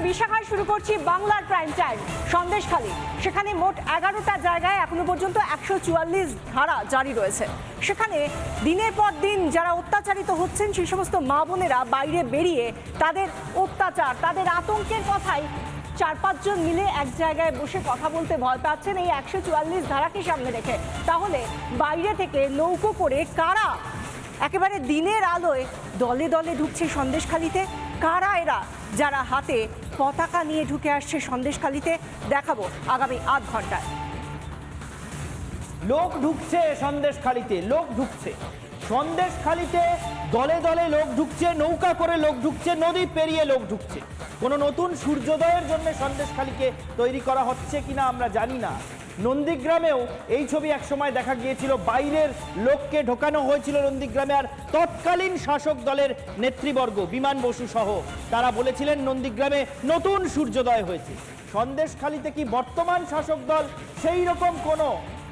বিশাখায় শুরু করছি বাংলার প্রাইম টাইম। সন্দেশখালী, সেখানে মোট 11টা জায়গায় এখনো পর্যন্ত 144 ধারা জারি রয়েছে। সেখানে দিনের পর দিন যারা অত্যাচারিত হচ্ছেন সেই সমস্ত মা বোনেরা বাইরে বেরিয়ে তাদের অত্যাচার, তাদের আতঙ্কের কথাই 4-5 জন মিলে এক জায়গায় বসে কথা বলতে ভয় পাচ্ছেন এই 144 ধারাকে সামনে রেখে। তাহলে বাইরে থেকে নৌকো করে কারা একেবারে দিনের আলোয় দলে দলে ঢুকছে সন্দেশখালীতে? কারা এরা যারা হাতে পতাকা নিয়ে ঢুকে আসছে সন্দেশখালীতে? দেখাবো আগামী আধ ঘন্টায়। লোক ঢুকছে সন্দেশখালীতে, লোক ঢুকছে সন্দেশখালীতে, দলে দলে লোক ঢুকছে, নৌকা করে লোক ঢুকছে, নদী পেরিয়ে লোক ঢুকছে। কোনো নতুন সূর্যোদয়ের জন্য সন্দেশখালীকে তৈরি করা হচ্ছে কিনা আমরা জানি না। নন্দীগ্রামেও এই ছবি একসময় দেখা গিয়েছিল, বাইরের লোককে ঢোকানো হয়েছিল নন্দীগ্রামে, আর তৎকালীন শাসক দলের নেতৃবর্গ বিমান বসু সহ তারা বলেছিলেন নন্দীগ্রামে নতুন সূর্যোদয় হয়েছে। সন্দেশখালীতে কি বর্তমান শাসক দল সেই রকম কোনো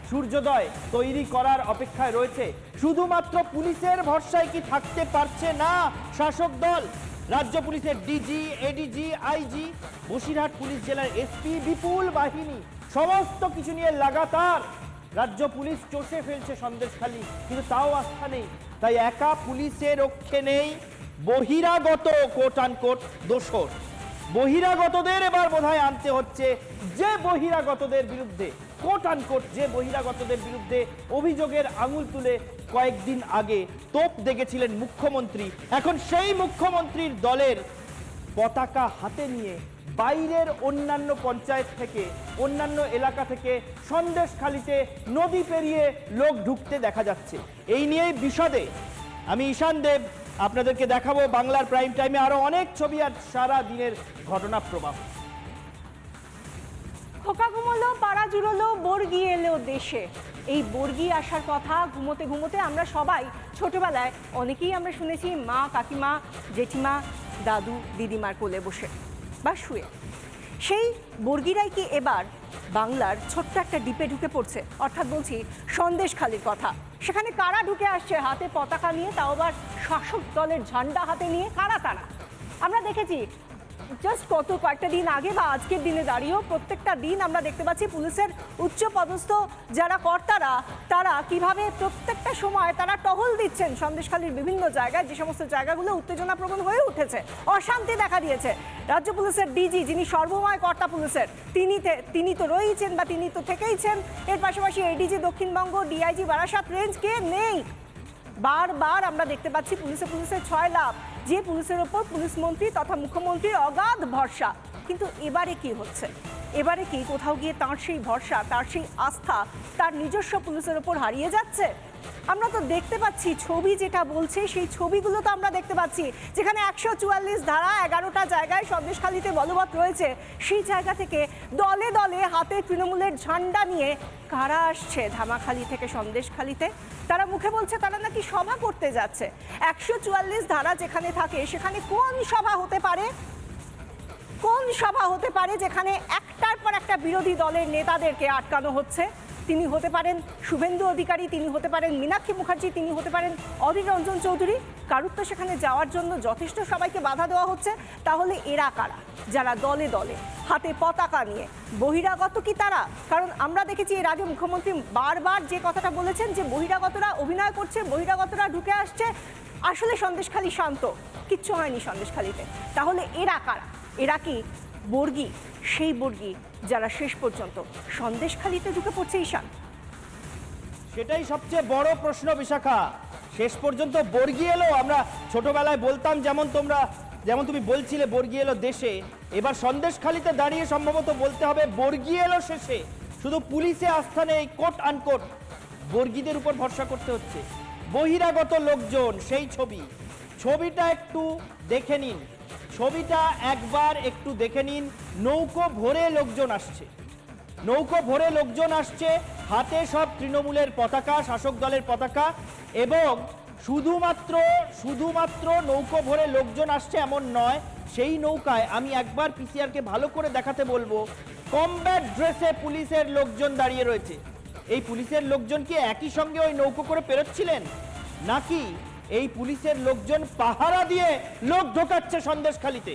সূর্যোদয় তৈরি করার অপেক্ষায় রয়েছে? শুধুমাত্র পুলিশের ভরসায় কি থাকতে পারছে না শাসক দল? রাজ্য পুলিশের DG, ADG, IG, Basirhat police জেলার এসপি, বিপুল বাহিনী, সমস্ত কিছু নিয়ে লাগাতার রাজ্য পুলিশ চষে ফেলছে সন্দেশখালী, কিন্তু তাও আস্থা নেই। তাই একা পুলিশের রক্ষে নেই, বহিরাগত কোট আনকোট দোসর, বহিরাগতদের এবার বোধহয় আনতে হচ্ছে। যে বহিরাগতদের বিরুদ্ধে কোট আনকোট, যে বহিরাগতদের বিরুদ্ধে অভিযোগের আঙুল তুলে কয়েকদিন আগে তোপ দেখেছিলেন মুখ্যমন্ত্রী, এখন সেই মুখ্যমন্ত্রীর দলের পতাকা হাতে নিয়ে বাইরের অন্যান্য পঞ্চায়েত থেকে, অন্যান্য এলাকা থেকে সন্দেশখালীতে নদী পেরিয়ে লোক ঢুকতে দেখা যাচ্ছে। এই নিয়েই বিশদে আমি ঈশান দেব আপনাদেরকে দেখাবো বাংলার প্রাইম টাইমে আরো অনেক ছবি আর সারা দিনের ঘটনা প্রবাহ। খোকা ঘুমোলো, পাড়া জুড়োলো, বর্গি এলো দেশে। এই বর্গি আসার কথা ঘুমোতে ঘুমোতে আমরা সবাই ছোটবেলায় অনেকেই আমরা শুনেছি মা, কাকিমা, জেঠিমা, দাদু, দিদিমার কোলে বসে বা শুয়ে। সেই বর্গিরাই কি এবার বাংলার ছোট্ট একটা দ্বীপে ঢুকে পড়ছে? অর্থাৎ বলছি সন্দেশখালীর কথা। সেখানে কারা ঢুকে আসছে হাতে পতাকা নিয়ে, তাও আবার শাসক দলের ঝান্ডা হাতে নিয়ে? কারা তারা? আমরা দেখেছি জাস্ট কয়েকটা দিন আগে বা আজকের দিনে দাঁড়িয়েও প্রত্যেকটা দিন আমরা দেখতে পাচ্ছি পুলিশের উচ্চ পদস্থ যারা কর্তারা তারা কিভাবে প্রত্যেকটা সময় তারা টহল দিচ্ছেন সন্দেশখালীর বিভিন্ন জায়গায়, যে সমস্ত জায়গাগুলো উত্তেজনাপ্রবণ হয়ে উঠেছে, অশান্তি দেখা দিয়েছে। রাজ্য পুলিশের ডিজি, যিনি সর্বময় কর্তা পুলিশের, তিনি তো রয়েছেন বা তিনি তো থেকেইছেন। এর পাশাপাশি ADG Dakshinbanga, DIG Barasat range, কে নেই? বারবার আমরা দেখতে পাচ্ছি পুলিশের ছয় লাভ, যে পুলিশের ওপর পুলিশ মন্ত্রী তথা মুখ্যমন্ত্রীর অগাধ ভরসা। কিন্তু এবারে কি হচ্ছে? এবারে কি কোথাও গিয়ে তার সেই ভরসা, তার সেই আস্থা তার নিজস্ব পুলিশের ওপর হারিয়ে যাচ্ছে? আমরা তো দেখতে পাচ্ছি ছবি যেটা বলছে, সেই ছবিগুলো তো আমরা দেখতে পাচ্ছি, যেখানে 144 ধারা 11টা জায়গায় সন্দেশখালীতে বলবৎ রয়েছে। সেই জায়গা থেকে দলে দলে হাতে তৃণমূলের ঝান্ডা নিয়ে কারা আসছে ধামাখালি থেকে সন্দেশখালীতে? তারা মুখে বলছে তারা নাকি সভা করতে যাচ্ছে। 144 ধারা যেখানে থাকে সেখানে কোন সভা হতে পারে? কোন সভা হতে পারে যেখানে একটার পর একটা বিরোধী দলের নেতাদেরকে আটকানো হচ্ছে? তিনি হতে পারেন শুভেন্দু অধিকারী, তিনি হতে পারেন মীনাক্ষী মুখার্জি, তিনি হতে পারেন অধীর রঞ্জন চৌধুরী। কারুর তো সেখানে যাওয়ার জন্য যথেষ্ট সবাইকে বাধা দেওয়া হচ্ছে। তাহলে এরা কারা যারা দলে দলে হাতে পতাকা নিয়ে? বহিরাগত কি তারা? কারণ আমরা দেখেছি এর আগে মুখ্যমন্ত্রী বারবার যে কথাটা বলেছেন যে বহিরাগতরা অভিনয় করছে, বহিরাগতরা ঢুকে আসছে। আসলে সন্দেশখালী শান্ত, কিচ্ছু হয়নি সন্দেশখালীতে। তাহলে এরা কারা? এরা কি বর্গি, সেই বর্গি যারা শেষ পর্যন্ত সন্দেশখালীতে ঢুকে পড়ছে? ঈশান, সেটাই সবচেয়ে বড় প্রশ্ন বিশাখা। শেষ পর্যন্ত বর্গি এলো। আমরা ছোটবেলায় বলতাম, যেমন তুমি বলছিলে বর্গি এলো দেশে, এবার সন্দেশখালীতে দাঁড়িয়ে সম্ভবত বলতে হবে বর্গি এলো শেষে। শুধু পুলিশে আস্থা নেই, কোট আনকোট বর্গিদের উপর ভরসা করতে হচ্ছে। বহিরাগত লোকজন, সেই ছবিটা একটু দেখে নিন, ছবিটা একবার একটু দেখে নিন। নৌকো ভরে লোকজন আসছে, নৌকো ভরে লোকজন আসছে, হাতে সব তৃণমূলের পতাকা, শাসক দলের পতাকা। এবং শুধুমাত্র নৌকো ভরে লোকজন আসছে এমন নয়, সেই নৌকায় আমি একবার পিসিআরকে ভালো করে দেখাতে বলবো, কমব্যাট ড্রেসে পুলিশের লোকজন দাঁড়িয়ে রয়েছে। এই পুলিশের লোকজন কি একই সঙ্গে ওই নৌকো করে পেরোচ্ছিলেন, নাকি এই পুলিশের লোকজন পাহারা দিয়ে লোক ঢোকাচ্ছে সন্দেশখালীতে?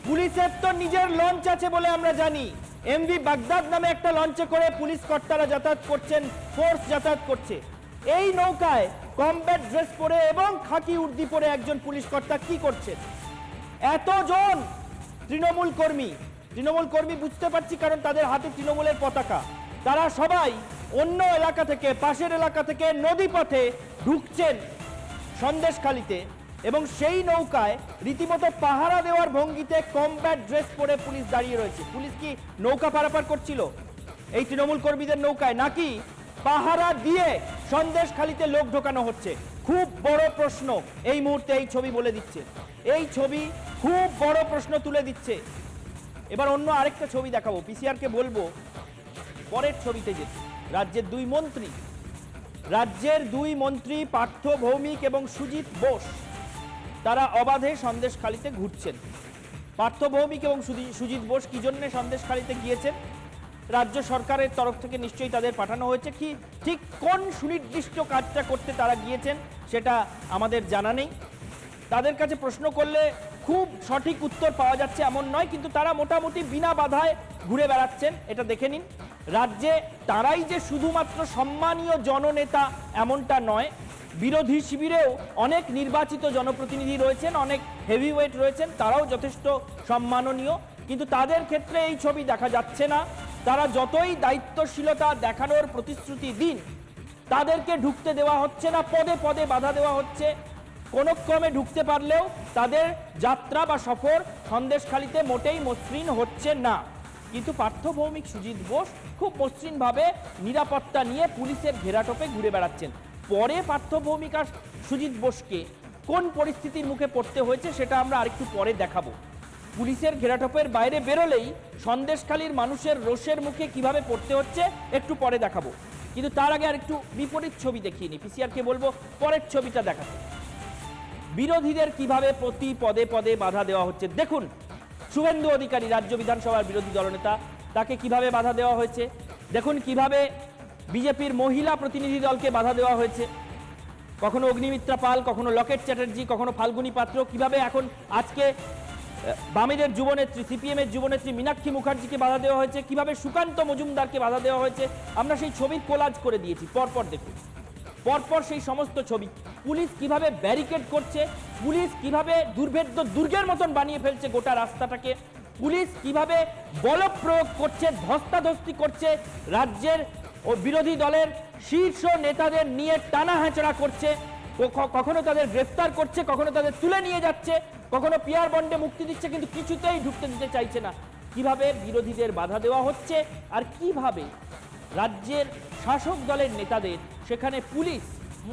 পুলিশের তো নিজের লঞ্চ আছে বলে আমরা জানি। এমভি বাগদাদ নামে একটা লঞ্চে করে পুলিশ কর্তারা যাতায়াত করছেন, ফোর্স যাতায়াত করছে। এই নৌকায় কমব্যাট ড্রেস পরে এবং খাকি উর্দি পরে একজন পুলিশ কর্তা কি করছেন? এতজন তৃণমূল কর্মী বুঝতে পারছি, কারণ তাদের হাতে তৃণমূলের পতাকা। তারা সবাই অন্য এলাকা থেকে, পাশের এলাকা থেকে নদীপথে ঢুকছেন সন্দেশখালিতে, এবং সেই নৌকায় রীতিমতো পাহারা দেওয়ার ভঙ্গিতে কমব্যাট ড্রেস পরে পুলিশ দাঁড়িয়ে রয়েছে। পুলিশ কি নৌকা পারাপার করছিল এই তৃণমূল কর্মীদের নৌকায়, নাকি পাহারা দিয়ে সন্দেশখালিতে লোক ঢোকানো হচ্ছে? খুব বড় প্রশ্ন এই মুহূর্তে এই ছবি বলে দিচ্ছে। এই ছবি খুব বড় প্রশ্ন তুলে দিচ্ছে। এবার অন্য আরেকটা ছবি দেখাবো। পিসিআরকে বলবো পরের ছবিতে যেতে। রাজ্যের দুই মন্ত্রী পার্থ ভৌমিক এবং সুজিত বোস তারা অবাধে সন্দেশখালিতে ঘুরছেন। পার্থ ভৌমিক এবং সুজিত বোস কি জন্য সন্দেশখালিতে গিয়েছেন? রাজ্য সরকারের তরফ থেকে নিশ্চয়ই তাদের পাঠানো হয়েছে। কি ঠিক কোন সুনির্দিষ্ট কাজটা করতে তারা গিয়েছেন সেটা আমাদের জানা নেই। তাদের কাছে প্রশ্ন করলে খুব সঠিক উত্তর পাওয়া যাচ্ছে এমন নয়, কিন্তু তারা মোটামুটি বিনা বাধায় ঘুরে বেড়াচ্ছেন। এটা দেখে নিন। রাজ্যে তারাই যে শুধুমাত্র সম্মানীয় জননেতা এমনটা নয়, বিরোধী শিবিরেও অনেক নির্বাচিত জনপ্রতিনিধি রয়েছেন, অনেক হেভিওয়েট রয়েছেন, তারাও যথেষ্ট সম্মাননীয়। কিন্তু তাদের ক্ষেত্রে এই ছবি দেখা যাচ্ছে না। তারা যতই দায়িত্বশীলতা দেখানোর প্রতিশ্রুতি দিন, তাদেরকে ঢুকতে দেওয়া হচ্ছে না, পদে পদে বাধা দেওয়া হচ্ছে। কোনো ক্রমে ঢুকতে পারলেও তাদের যাত্রা বা সফর সন্দেশখালিতে মোটেই মসৃণ হচ্ছে না। কিন্তু পার্থ ভৌমিক, সুজিত বোস খুব মসৃণভাবে নিরাপত্তা নিয়ে পুলিশের ঘেরাটোপে ঘুরে বেড়াচ্ছেন। পরে পার্থ ভৌমিক আর সুজিত বোসকে কোন পরিস্থিতির মুখে পড়তে হয়েছে সেটা আমরা আরেকটু পরে দেখাবো। পুলিশের ঘেরাটোপের বাইরে বেরোলেই সন্দেশখালির মানুষের রোষের মুখে কিভাবে পড়তে হচ্ছে একটু পরে দেখাবো। কিন্তু তার আগে আরেকটু বিপরীত ছবি দেখিয়ে নি। পিসিআরকে বলবো পরের ছবিটা দেখাতে। বিরোধীদের কিভাবে প্রতি পদে পদে বাধা দেওয়া হচ্ছে দেখুন। শুভেন্দু অধিকারী, রাজ্য বিধানসভার বিরোধী দলনেতা, তাকে কিভাবে বাধা দেওয়া হয়েছে দেখুন। কিভাবে বিজেপির মহিলা প্রতিনিধি দলকে বাধা দেওয়া হয়েছে, কখনো অগ্নিমিত্রা পাল, কখনো লকেট চ্যাটার্জি, কখনো ফাল্গুনী পাত্র। কিভাবে এখন আজকে বামেদের যুবনেত্রী, সিপিএম এর যুবনেত্রী মীনাক্ষী মুখার্জিকে বাধা দেওয়া হয়েছে, কিভাবে সুকান্ত মজুমদারকে বাধা দেওয়া হয়েছে। আমরা সেই ছবির কোলাজ করে দিয়েছি, পরপর দেখুন। পরপর সেই সমস্ত ছবি। পুলিশ কিভাবে ব্যারিকেড করছে, পুলিশ কিভাবে দুর্ভেদ্য দুর্গের মতন বানিয়ে ফেলছে গোটা রাস্তাটাকে, পুলিশ কিভাবে বল প্রয়োগ করছে, ধস্তাধস্তি করছে, রাজ্যের ও বিরোধী দলের শীর্ষ নেতাদের নিয়ে টানা হেঁচড়া করছে, কখনো তাদের গ্রেফতার করছে, কখনো তাদের তুলে নিয়ে যাচ্ছে, কখনো পিয়ার বন্ডে মুক্তি দিচ্ছে, কিন্তু কিছুতেই ঢুকতে দিতে চাইছে না। কিভাবে বিরোধীদের বাধা দেওয়া হচ্ছে আর কিভাবে রাজ্যের শাসক দলের নেতাদের সেখানে পুলিশ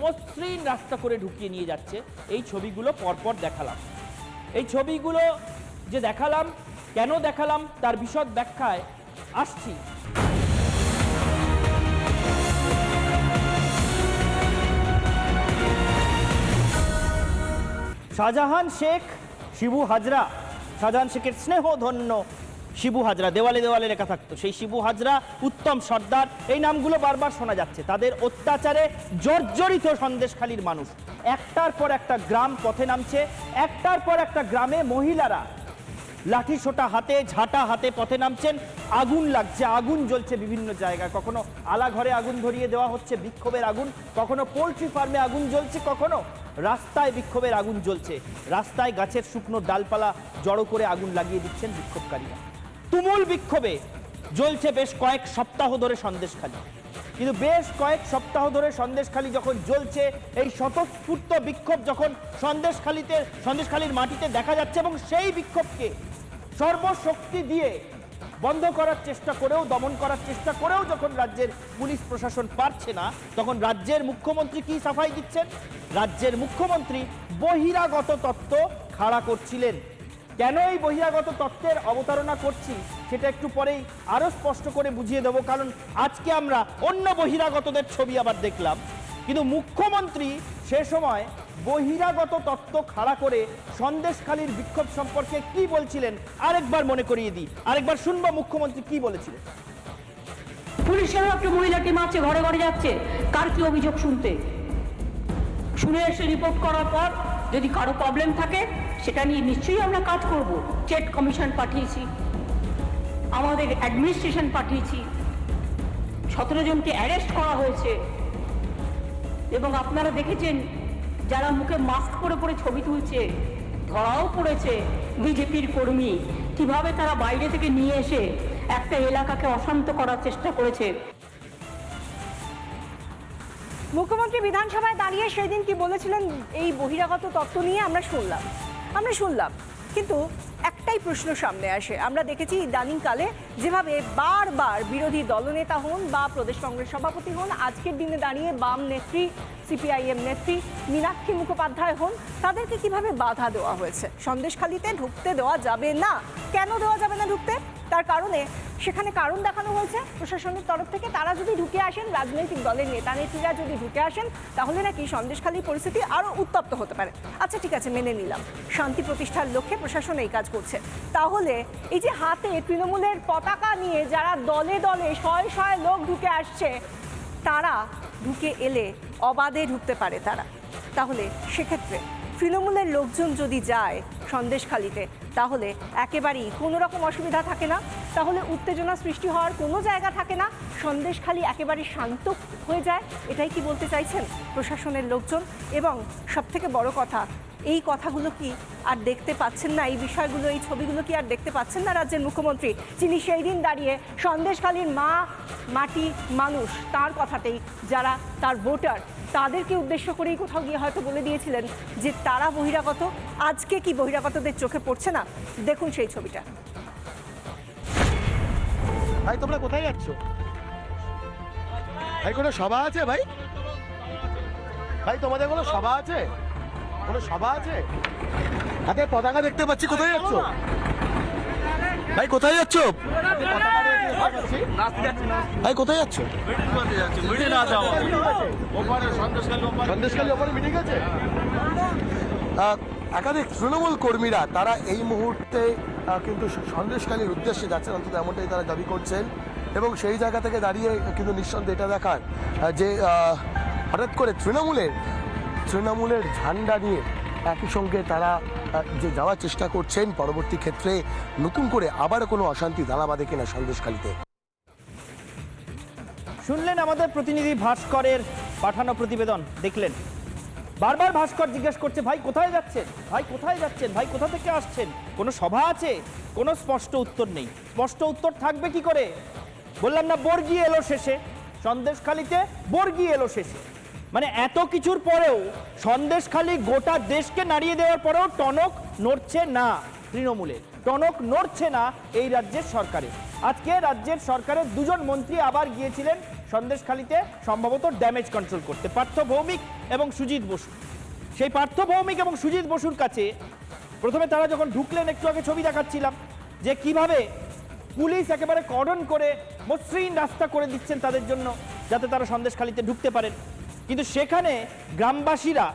মসৃণ রাস্তা করে ঢুকিয়ে নিয়ে যাচ্ছে, এই ছবিগুলো পরপর দেখালাম। এই ছবিগুলো যে দেখালাম, কেন দেখালাম তার বিশদ ব্যাখ্যায় আসছি। শাহজাহান শেখ, শিবু হাজরা, শাহজাহান শেখের স্নেহধন্য শিবু হাজরা, দেওয়ালে দেওয়ালে লেখা থাকতো সেই শিবু হাজরা, উত্তম সর্দার, এই নামগুলো বারবার শোনা যাচ্ছে। তাদের অত্যাচারে জর্জরিত সন্দেশখালীর মানুষ। একটার পর একটা গ্রাম পথে নামছে, একটার পর একটা গ্রামে মহিলারা লাঠি সোটা হাতে, ঝাঁটা হাতে পথে নামছেন। আগুন লাগছে, আগুন জ্বলছে বিভিন্ন জায়গায়। কখনো আলা ঘরে আগুন ধরিয়ে দেওয়া হচ্ছে, বিক্ষোভের আগুন। কখনো পোলট্রি ফার্মে আগুন জ্বলছে, কখনো রাস্তায় বিক্ষোভের আগুন জ্বলছে। রাস্তায় গাছের শুকনো ডালপালা জড়ো করে আগুন লাগিয়ে দিচ্ছেন বিক্ষোভকারীরা। তুমুল বিক্ষোভে জ্বলছে বেশ কয়েক সপ্তাহ ধরে সন্দেশখালী। কিন্তু বেশ কয়েক সপ্তাহ ধরে সন্দেশখালী যখন জ্বলছে, এই স্বতঃস্ফূর্ত বিক্ষোভ যখন সন্দেশখালীর মাটিতে দেখা যাচ্ছে, এবং সেই বিক্ষোভকে সর্বশক্তি দিয়ে বন্ধ করার চেষ্টা করেও, দমন করার চেষ্টা করেও যখন রাজ্যের পুলিশ প্রশাসন পারছে না, তখন রাজ্যের মুখ্যমন্ত্রী কি সাফাই দিচ্ছেন? রাজ্যের মুখ্যমন্ত্রী বহিরাগত তত্ত্ব খাড়া করছিলেন। কেন এই বহিরাগত তত্ত্বের অবতারণা করছি সেটা একটু পরেই আরো স্পষ্ট করে বুঝিয়ে দেবো, কারণ আজকে আমরা অন্য বহিরাগতদের ছবি আবার দেখলাম, কিন্তু মুখ্যমন্ত্রী সে সময় বহিরাগত তত্ত্ব খাড়া করে সন্দেশখালীর বিক্ষোভ সম্পর্কে কি বলছিলেন আরেকবার মনে করিয়ে দিই, আরেকবার শুনবো মুখ্যমন্ত্রী কি বলেছিলেন। পুলিশেরও একটা মহিলা টিম আছে, ঘরে ঘরে যাচ্ছে কার কি অভিযোগ শুনতে, শুনে এসে রিপোর্ট করার পর যদি কারো প্রবলেম থাকে সেটা নিয়ে নিশ্চয়ই আমরা কাজ করব। স্টেট কমিশন পাঠিয়েছি, আমাদের অ্যাডমিনিস্ট্রেশন পাঠিয়েছি, 17 জনকে অ্যারেস্ট করা হয়েছে। এবং আপনারা দেখেছেন যারা মুখে মাস্ক পরে পরে ছবি তুলছে, ধরাও পড়েছে বিজেপির কর্মী, কিভাবে তারা বাইরে থেকে নিয়ে এসে একটা এলাকাকে অশান্ত করার চেষ্টা করেছে। মুখ্যমন্ত্রী বিধানসভায় দাঁড়িয়ে সেই দিন কি বলেছিলেন এই বহিরাগত তত্ত্ব নিয়ে আমরা শুনলাম, কিন্তু একটাই প্রশ্ন সামনে আসে। আমরা দেখেছি ইদানিংকালে যেভাবে বারবার বিরোধী দলনেতা হন বা প্রদেশ কংগ্রেস সভাপতি হন, আজকের দিনে দাঁড়িয়ে বাম নেত্রী সিপিআইএম নেত্রী মীনাক্ষী মুখোপাধ্যায় হন, তাদেরকে কিভাবে বাধা দেওয়া হয়েছে। সন্দেশখালিতে ঢুকতে দেওয়া যাবে না। কেন দেওয়া যাবে না ঢুকতে? তার কারণে সেখানে কারণ দেখানো হয়েছে প্রশাসনের তরফ থেকে। তারা যদি ঢুকে আসেন, রাজনৈতিক দলের নেতা নেত্রীরা যদি ঢুকে আসেন, তাহলে নাকি সন্দেশখালির পরিস্থিতি আরও উত্তপ্ত হতে পারে। আচ্ছা ঠিক আছে, মেনে নিলাম, শান্তি প্রতিষ্ঠার লক্ষ্যে প্রশাসন এই কাজ করছে। তাহলে এই যে হাতে তৃণমূলের পতাকা নিয়ে যারা দলে দলে শয়ে শয়ে লোক ঢুকে আসছে, তারা ঢুকে এলে অবাধে ঢুকতে পারে তারা। তাহলে সেক্ষেত্রে তৃণমূলের লোকজন যদি যায় সন্দেশখালিতে, তাহলে একেবারেই কোনো রকম অসুবিধা থাকে না, তাহলে উত্তেজনা সৃষ্টি হওয়ার কোনো জায়গা থাকে না, সন্দেশখালি একেবারে শান্ত হয়ে যায়। এটাই কি বলতে চাইছেন প্রশাসনের লোকজন? এবং সবথেকে বড় কথা, এই কথাগুলো কি আর দেখতে পাচ্ছেন না? এই বিষয়গুলো, এই ছবিগুলো কি আর দেখতে পাচ্ছেন না রাজ্যের মুখ্যমন্ত্রী, যিনি সেই দিন দাঁড়িয়ে সন্দেশখালির মা, মাটি, মানুষ, তার কথাতেই যারা তার ভোটার, তাদেরকে উদ্দেশ্য করেই কোথাও গিয়ে হয়তো বলে দিয়েছিলেন যে তারা বহিরাগত। আজকে কি বহিরাগতদের চোখে পড়ছে না? দেখুন সেই ছবিটা। ভাই তোমরা কোথায় যাচ্ছ? ভাই কোনো সভা আছে? ভাই ভাই তোমাদের কোনো সভা আছে? কোনো সভা আছে? হাতে পতাকা দেখতে পাচ্ছি, কোথায় যাচ্ছ? ভাই কোথায় যাচ্ছ? ভাই কোথায় যাচ্ছ? সন্দেশখালী ওপরে মিটিং আছে। একাধিক তৃণমূল কর্মীরা তারা এই মুহূর্তে কিন্তু সন্দেশখালীর উদ্দেশ্যে যাচ্ছেন, অন্তত এমনটাই তারা দাবি করছেন। এবং সেই জায়গা থেকে দাঁড়িয়ে কিন্তু নিঃসন্দেহে এটা দেখার যে হঠাৎ করে তৃণমূলের ঝান্ডা নিয়ে একই সঙ্গে তারা যে যাওয়ার চেষ্টা করছেন, পরবর্তী ক্ষেত্রে নতুন করে আবার কোনো অশান্তি দানা বাঁধে কিনা সন্দেশখালীতে। শুনলেন আমাদের প্রতিনিধি ভাস্করের পাঠানো প্রতিবেদন, দেখলেন বারবার ভাস্কর জিজ্ঞেস করছে, ভাই কোথায় যাচ্ছেন, ভাই কোথায় যাচ্ছেন, ভাই কোথা থেকে আসছেন, কোনো সভা আছে? কোনো স্পষ্ট উত্তর নেই। স্পষ্ট উত্তর থাকবে কি করে? বললাম না, বর্গি এলো শেষে, সন্দেশখালীতে বর্গি এলো শেষে। মানে এত কিছুর পরেও সন্দেশখালী গোটা দেশকে নাড়িয়ে দেওয়ার পরেও টনক নড়ছে না তৃণমূলের, টনক নড়ছে না এই রাজ্যের সরকারে। আজকে রাজ্যের সরকারের দুজন মন্ত্রী আবার গিয়েছিলেন সন্দেশখালীতে, সম্ভবত ড্যামেজ কন্ট্রোল করতে, পার্থ ভৌমিক এবং সুজিত বসু। সেই পার্থ ভৌমিক এবং সুজিত বসুর কাছে প্রথমে তারা যখন ঢুকলেন, একটু আগে ছবি দেখাচ্ছিলাম যে কিভাবে পুলিশ একেবারে কর্ডন করে মসৃণ রাস্তা করে দিচ্ছেন তাদের জন্য, যাতে তারা সন্দেশখালীতে ঢুকতে পারেন। কিন্তু সেখানে গ্রামবাসীরা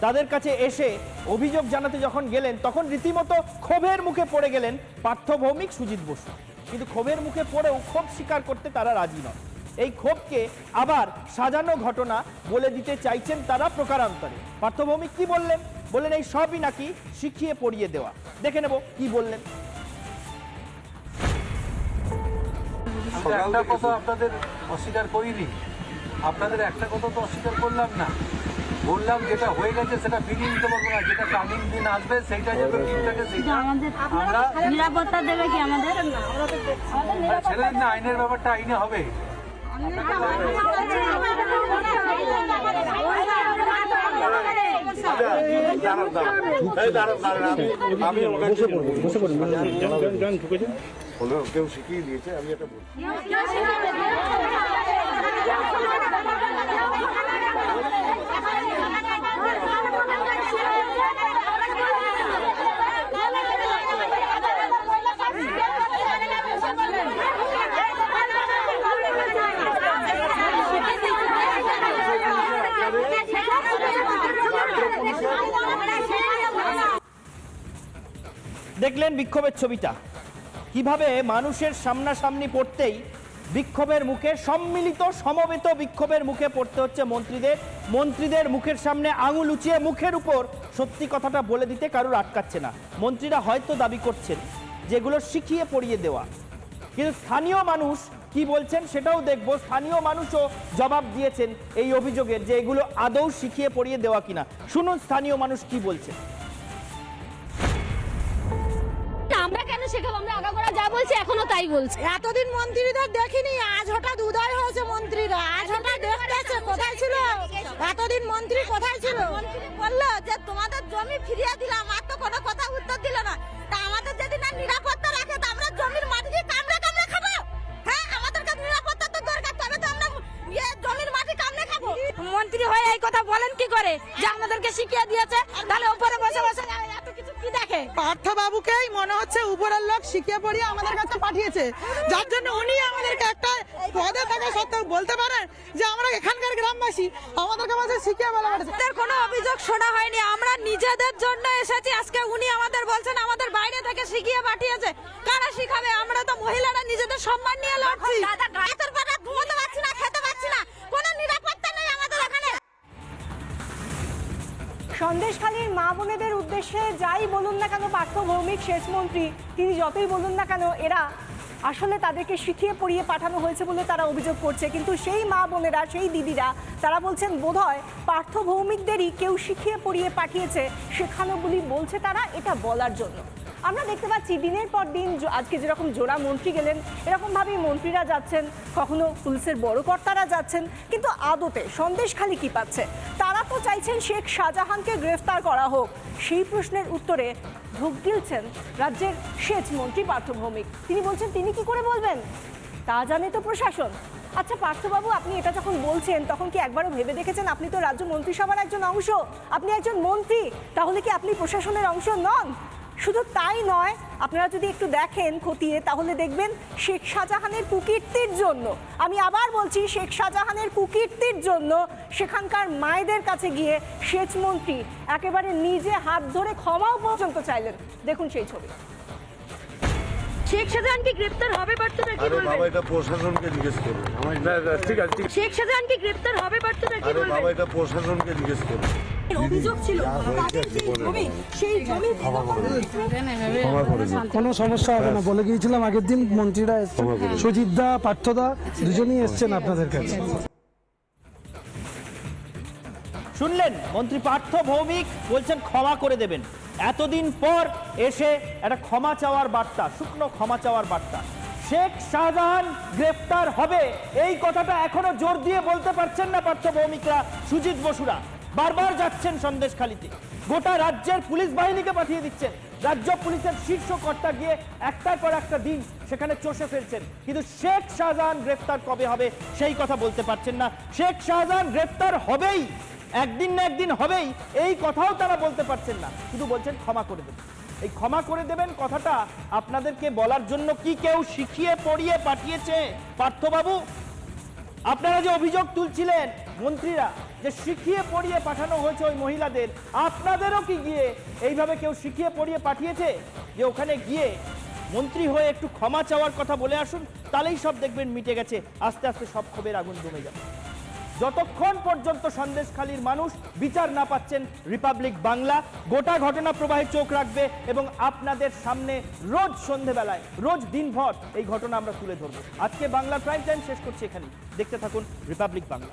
তাদের কাছে এসে অভিযোগ জানাতে যখন গেলেন, তখন রীতিমতো ক্ষোভের মুখে পড়ে গেলেন পার্থ ভৌমিক, সুজিত বসু। কিন্তু ক্ষোভের মুখে পড়েও ক্ষোভ স্বীকার করতে তারা রাজি নন। এই ক্ষোভকে আবার সাজানো ঘটনা বলে দিতে চাইছেন তারা প্রকারান্তরে। পার্থ ভৌমিক কি বললেন? বললেন এই সবই নাকি শিখিয়ে পড়িয়ে দেওয়া। দেখে নেব কি বললেন। একটা কথা আপনাদের অস্বীকার করিনি, আপনাদের একটা কথা তো অস্বীকার করলাম না। বললাম যেটা হয়ে গেছে সেটা ফিরিয়ে নিতে পারবো না, যেটা কামিং দিন আসবে সেইটা যাবে দিনটাকে, সেইটা আমরা নিরাপত্তা দেবে কি আমাদের? ছেলের না, আইনের ব্যাপারটা আইনে হবে। কেউ শিখিয়ে দিয়েছে, আমি এটা বলছি। দেখলেন বিক্ষোভের ছবিটা, কিভাবে মানুষের সামনাসামনি পড়তেই বিক্ষোভের মুখে, সম্মিলিত সমবেত বিক্ষোভের মুখে পড়তে হচ্ছে মন্ত্রীদের মুখের সামনে আঙুল উঁচিয়ে মুখের উপর সত্যি কথাটা বলে দিতে কারুর আটকাচ্ছে না। মন্ত্রীরা হয়তো দাবি করছেন যেগুলো শিখিয়ে পড়িয়ে দেওয়া, কিন্তু স্থানীয় মানুষ কি বলছেন সেটাও দেখব। স্থানীয় মানুষও জবাব দিয়েছেন এই অভিযোগের যে এগুলো আদৌ শিখিয়ে পড়িয়ে দেওয়া কিনা। শুনুন স্থানীয় মানুষ কি বলছেন। আমরা কেন শেখাবো? আমরা আগাগোড়া যা বলছি এখনো তাই বলছি। এতদিন মন্ত্রীদের দেখিনি, আজ হঠাৎ উদয় হয়েছে মন্ত্রীরা, আজ হঠাৎ দেখতেছে। কোথায় ছিল এতদিন মন্ত্রী? কোথায় ছিল? বললো যে তোমাদের জমি ফিরিয়ে দিলাম, আর তো কোনো কথা উত্তর দিল না। তা আমাদের যদি না নিরাপত্তা রাখে তো আমরা জমির মাটি দিয়ে কামড়ে কামড়ে খাবো? হ্যাঁ, আমাদেরকে নিরাপত্তা তো দরকার, তবে তো আমরা জমির মাটি কামড়ে খাবো। মন্ত্রী হয়ে এই কথা বলেন কি করে যে আমাদেরকে শিখিয়ে দিয়েছে? তাহলে উপরে বসে বসে এত কিছু কি দেখে? পার্থ বাবুকেই মনে হচ্ছে উপরের লোক শিখিয়ে পড়িয়ে আমাদের কাছে পাঠিয়েছে, যার জন্য উনি আমাদেরকে একটা পদে থাকা সত্ত্বেও বলতে পারেন যে আমরা এখানকার গ্রামবাসী, আমাদেরকে মাঝে শিখিয়ে বলা হয়েছে। কোনো অভিযোগ শোনা হয়নি, আমরা নিজেদের জন্য এসেছি। আজকে উনি আমাদের বলছেন আমাদের বাইরে থেকে শিখিয়ে পাঠিয়েছে। কারা শিখাবে? আমরা তো মহিলারা নিজেদের সম্মান নিয়ে লড়ছি। গাছের পাতা ঘুমোতে পারছি না, খেতে পারছি না, কোনো নিরাপত্তা নেই আমাদের এখানে। সন্দেশখালীর মা বোনেদের উদ্দেশ্যে যাই বলুন না কেন পার্থ ভৌমিক সেচ মন্ত্রী, তিনি যতই বলুন না কেন এরা আসলে তাদেরকে শিখিয়ে পড়িয়ে পাঠানো হয়েছে বলে তারা অভিযোগ করছে। কিন্তু সেই মা বোনেরা, সেই দিদিরা, তারা বলছেন বোধহয় পার্থ ভৌমিকদেরই কেউ শিখিয়ে পড়িয়ে পাঠিয়েছে, শেখানো বলি বলছে তারা, এটা বলার জন্য। আমরা দেখতে পাচ্ছি দিনের পর দিন আজকে যেরকম জোড়া মন্ত্রী গেলেন, এরকমভাবেই মন্ত্রীরা যাচ্ছেন, কখনো পুলিশের বড় কর্তারা যাচ্ছেন, কিন্তু আদতে সন্দেশখালী কি পাচ্ছে? তারা তো চাইছেন শেখ শাহজাহানকে গ্রেফতার করা হোক। সেই প্রশ্নের উত্তরে ঢোক গিলছেন রাজ্যের সেচ মন্ত্রী পার্থ ভৌমিক। তিনি বলছেন তিনি কি করে বলবেন, তা জানে তো প্রশাসন। আচ্ছা পার্থবাবু, আপনি এটা যখন বলছেন তখন কি একবারও ভেবে দেখেছেন আপনি তো রাজ্য মন্ত্রিসভার একজন অংশ, আপনি একজন মন্ত্রী, তাহলে কি আপনি প্রশাসনের অংশ নন? শুধু তাই নয়, আপনারা যদি একটু দেখেন খতিয়ে তাহলে দেখবেন শেখ শাহজাহানের কুকীর্তির জন্য, আমি আবার বলছি শেখ শাহজাহানের কুকীর্তির জন্য সেখানকার মায়েদের কাছে গিয়ে সেচ মন্ত্রী একেবারে নিজে হাত ধরে ক্ষমাও পর্যন্ত চাইলেন। দেখুন সেই ছবি। শেখ শাহজাহানকে গ্রেফতার হবে পার্থরা কি বলবেন? বাবা, এটা প্রশাসনকে জিজ্ঞেস করুন। ঠিক আছে, শেখ শাহজাহানকে গ্রেফতার হবে পার্থরা কি বলবেন? বাবা, এটা প্রশাসনকে জিজ্ঞেস করুন। অভিযোগ ছিল তাদের সেই জমি কোনো সমস্যা হবে না বলে গিয়েছিলাম আগের দিন। মন্ত্রীরা এসছেন, সুজিত দা, পার্থদা দুজনেই এসছেন আপনাদের কাছে। শুনলেন মন্ত্রী পার্থ ভৌমিক বলছেন ক্ষমা করে দেবেন। এতদিন পর এসে একটা ক্ষমা চাওয়ার বার্তা, শুকনো ক্ষমা চাওয়ার বার্তা। শেখ শাহজাহান গ্রেফতার হবে এই কথাটা এখনো জোর দিয়ে বলতে পারছেন না পার্থ ভৌমিকরা। সুজিত বসুরা বারবার যাচ্ছেন সন্দেশখালীতে, গোটা রাজ্যের পুলিশ বাহিনীকে পাঠিয়ে দিচ্ছেন। রাজ্য পুলিশের শীর্ষ কর্তা গিয়ে একটার পর একটা দিন সেখানে চষে ফেলছেন, কিন্তু শেখ শাহজাহান গ্রেফতার কবে হবে সেই কথা বলতে পারছেন না। শেখ শাহজাহান গ্রেফতার হবেই, একদিন না একদিন হবেই, এই কথাও তারা বলতে পারছেন না, শুধু বলছেন ক্ষমা করে দেবেন। এই ক্ষমা করে দেবেন কথাটা আপনাদেরকে বলার জন্য কি কেউ শিখিয়ে পড়িয়ে পাঠিয়েছে? পার্থবাবু, আপনারা যে অভিযোগ তুলছিলেন মন্ত্রীরা যে শিখিয়ে পড়িয়ে পাঠানো হয়েছে ওই মহিলাদের, আপনাদেরও কি গিয়ে এইভাবে কেউ শিখিয়ে পড়িয়ে পাঠিয়েছে যে ওখানে গিয়ে মন্ত্রী হয়ে একটু ক্ষমা চাওয়ার কথা বলে আসুন, তাহলেই সব দেখবেন মিটে গেছে, আস্তে আস্তে সব ক্ষোভের আগুন জমে যাবে। যতক্ষণ পর্যন্ত সন্দেশখালীর মানুষ বিচার না পাচ্ছেন, রিপাবলিক বাংলা গোটা ঘটনা প্রবাহে চোখ রাখবে এবং আপনাদের সামনে রোজ সন্ধেবেলায়, রোজ দিনভর এই ঘটনা আমরা তুলে ধরবো। আজকে বাংলা প্রাইম টাইম শেষ করছি এখানেই। দেখতে থাকুন রিপাবলিক বাংলা।